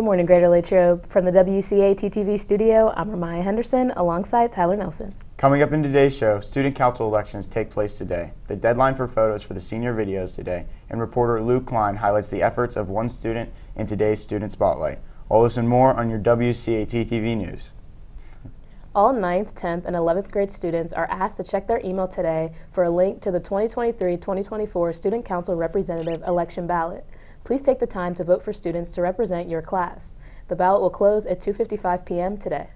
Good morning, Greater Latrobe. From the WCAT-TV studio, I'm Ramaya Henderson alongside Tyler Nelson. Coming up in today's show, student council elections take place today, the deadline for photos for the senior videos today, and reporter Luke Klein highlights the efforts of one student in today's Student Spotlight. All this and more on your WCAT-TV news. All 9th, 10th, and 11th grade students are asked to check their email today for a link to the 2023-2024 Student Council Representative election ballot. Please take the time to vote for students to represent your class. The ballot will close at 2:55 p.m. today.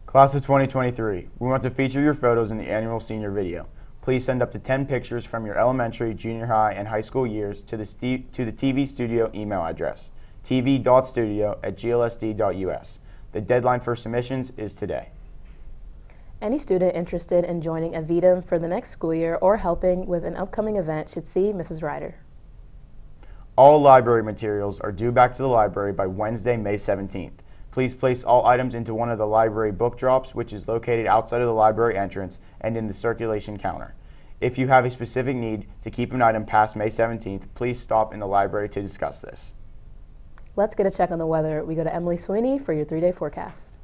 Class of 2023, we want to feature your photos in the annual senior video. Please send up to 10 pictures from your elementary, junior high, and high school years to the TV Studio email address, tv.studio@glsd.us. The deadline for submissions is today. Any student interested in joining a VEDM for the next school year or helping with an upcoming event should see Mrs. Ryder. All library materials are due back to the library by Wednesday, May 17th. Please place all items into one of the library book drops, which is located outside of the library entrance and in the circulation counter. If you have a specific need to keep an item past May 17th, please stop in the library to discuss this. Let's get a check on the weather. We go to Emily Sweeney for your 3-day forecast.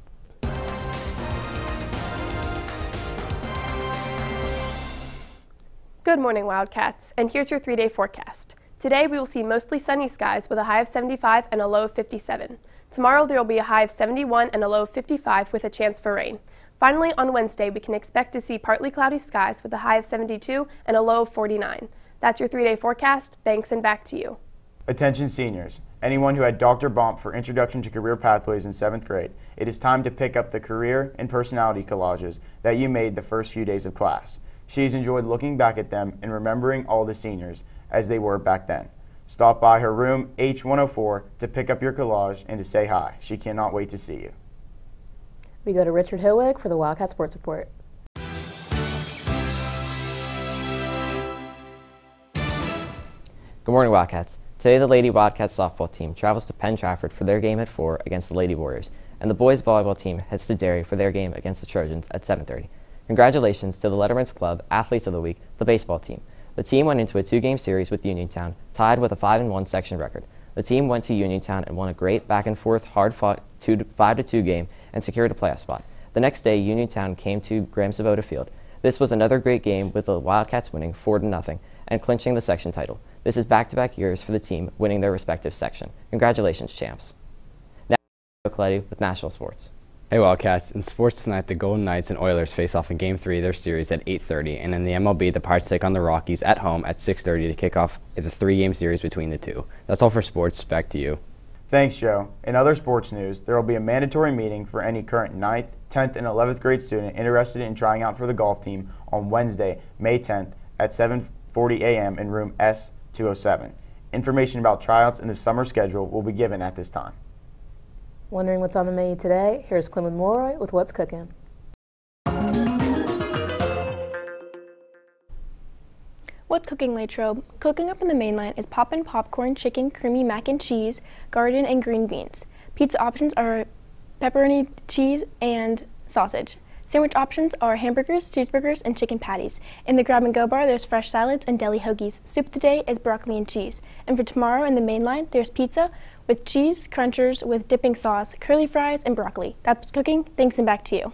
Good morning, Wildcats, and here's your 3-day forecast. Today we will see mostly sunny skies with a high of 75 and a low of 57. Tomorrow there will be a high of 71 and a low of 55 with a chance for rain. Finally, on Wednesday we can expect to see partly cloudy skies with a high of 72 and a low of 49. That's your 3-day forecast. Thanks, and back to you. Attention seniors, anyone who had Dr. Bump for Introduction to Career Pathways in 7th grade, it is time to pick up the career and personality collages that you made the first few days of class. She's enjoyed looking back at them and remembering all the seniors as they were back then. Stop by her room H104 to pick up your collage and to say hi. She cannot wait to see you. We go to Richard Hilwig for the Wildcat Sports Report. Good morning, Wildcats. Today the Lady Wildcats softball team travels to Penn Trafford for their game at 4 against the Lady Warriors, and the boys volleyball team heads to Derry for their game against the Trojans at 7:30. Congratulations to the Letterman's Club Athletes of the Week, the baseball team. The team went into a 2-game series with Uniontown, tied with a 5-1 section record. The team went to Uniontown and won a great back-and-forth, hard-fought 5-2 game and secured a playoff spot. The next day, Uniontown came to Graham Sabota Field. This was another great game with the Wildcats winning 4-0 and clinching the section title. This is back-to-back years for the team winning their respective section. Congratulations, champs. Now, Coletti with National Sports. Hey Wildcats, in sports tonight the Golden Knights and Oilers face off in Game 3 of their series at 8:30, and in the MLB the Pirates take on the Rockies at home at 6:30 to kick off the 3-game series between the two. That's all for sports. Back to you. Thanks, Joe. In other sports news, there will be a mandatory meeting for any current 9th, 10th, and 11th grade student interested in trying out for the golf team on Wednesday, May 10th at 7:40 a.m. in room S207. Information about tryouts and the summer schedule will be given at this time. Wondering what's on the menu today? Here's Quinlan Mulroy with What's Cooking. What's cooking, Latrobe? Cooking up in the mainline is poppin' popcorn, chicken, creamy mac and cheese, garden, and green beans. Pizza options are pepperoni, cheese, and sausage. Sandwich options are hamburgers, cheeseburgers, and chicken patties. In the grab-and-go bar, there's fresh salads and deli hoagies. Soup of the day is broccoli and cheese. And for tomorrow in the mainline, there's pizza with cheese crunchers with dipping sauce, curly fries, and broccoli. That's cooking. Thanks, and back to you.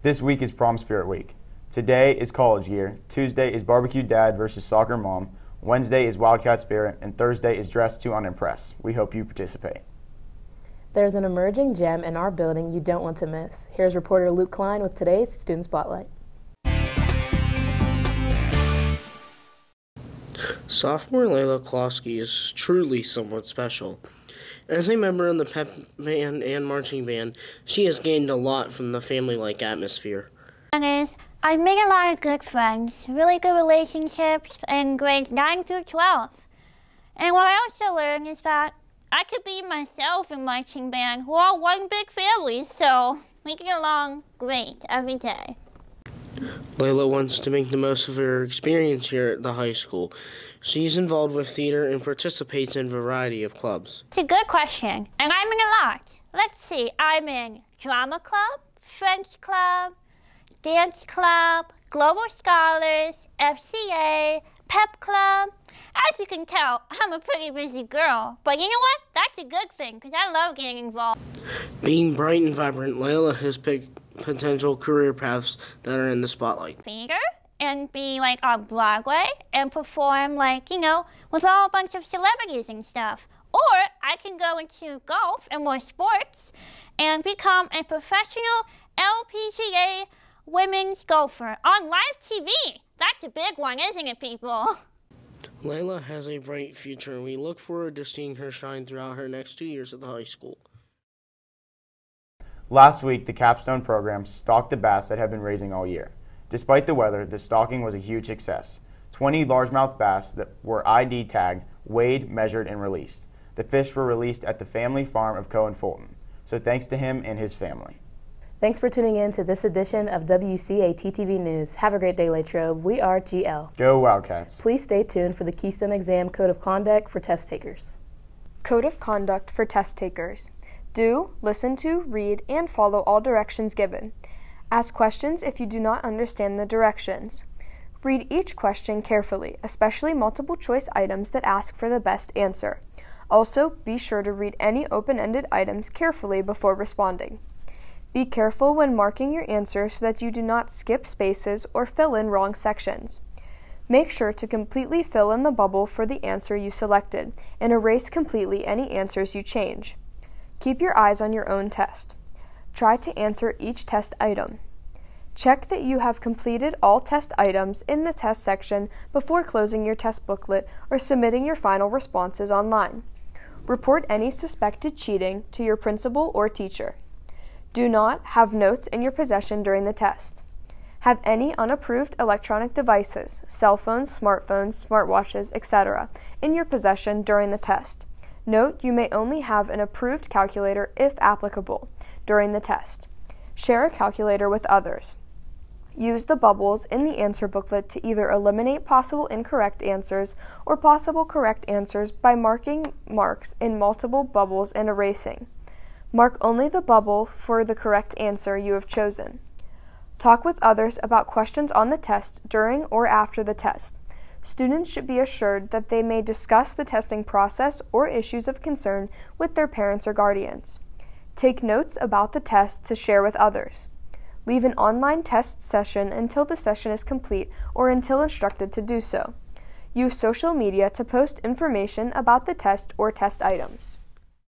This week is Prom Spirit Week. Today is College Year. Tuesday is Barbecue Dad versus Soccer Mom. Wednesday is Wildcat Spirit. And Thursday is Dress to Unimpress. We hope you participate. There's an emerging gem in our building you don't want to miss. Here's reporter Luke Klein with today's Student Spotlight. Sophomore Layla Klosky is truly somewhat special. As a member in the pep band and marching band, she has gained a lot from the family-like atmosphere. I've made a lot of good friends, really good relationships in grades 9 through 12. And what I also learned is that I could be myself in marching band. We're all one big family, so we get along great every day. Layla wants to make the most of her experience here at the high school. She's involved with theater and participates in a variety of clubs. It's a good question, and I'm in a lot. Let's see, I'm in drama club, French club, dance club, Global Scholars, FCA, pep club. As you can tell, I'm a pretty busy girl. But you know what? That's a good thing, because I love getting involved. Being bright and vibrant, Layla has picked potential career paths that are in the spotlight. Theater, and be like on Broadway, and perform like, with all a bunch of celebrities and stuff. Or I can go into golf and more sports and become a professional LPGA women's golfer on live TV. That's a big one, isn't it, people? Layla has a bright future, and we look forward to seeing her shine throughout her next 2 years at the high school. Last week, the capstone program stalked the bass that have been raising all year. Despite the weather, the stalking was a huge success. 20 largemouth bass that were ID tagged, weighed, measured, and released. The fish were released at the family farm of Cohen Fulton. So thanks to him and his family. Thanks for tuning in to this edition of WCAT-TV News. Have a great day, Latrobe. We are GL. Go Wildcats. Please stay tuned for the Keystone Exam Code of Conduct for test takers. Code of Conduct for test takers. Do, listen to, read, and follow all directions given. Ask questions if you do not understand the directions. Read each question carefully, especially multiple choice items that ask for the best answer. Also, be sure to read any open-ended items carefully before responding. Be careful when marking your answer so that you do not skip spaces or fill in wrong sections. Make sure to completely fill in the bubble for the answer you selected and erase completely any answers you change. Keep your eyes on your own test. Try to answer each test item. Check that you have completed all test items in the test section before closing your test booklet or submitting your final responses online. Report any suspected cheating to your principal or teacher. Do not have notes in your possession during the test. Have any unapproved electronic devices, cell phones, smartphones, smartwatches, etc., in your possession during the test. Note you may only have an approved calculator, if applicable, during the test. Share a calculator with others. Use the bubbles in the answer booklet to either eliminate possible incorrect answers or possible correct answers by marking marks in multiple bubbles and erasing. Mark only the bubble for the correct answer you have chosen. Talk with others about questions on the test during or after the test. Students should be assured that they may discuss the testing process or issues of concern with their parents or guardians. Take notes about the test to share with others. Leave an online test session until the session is complete or until instructed to do so. Use social media to post information about the test or test items.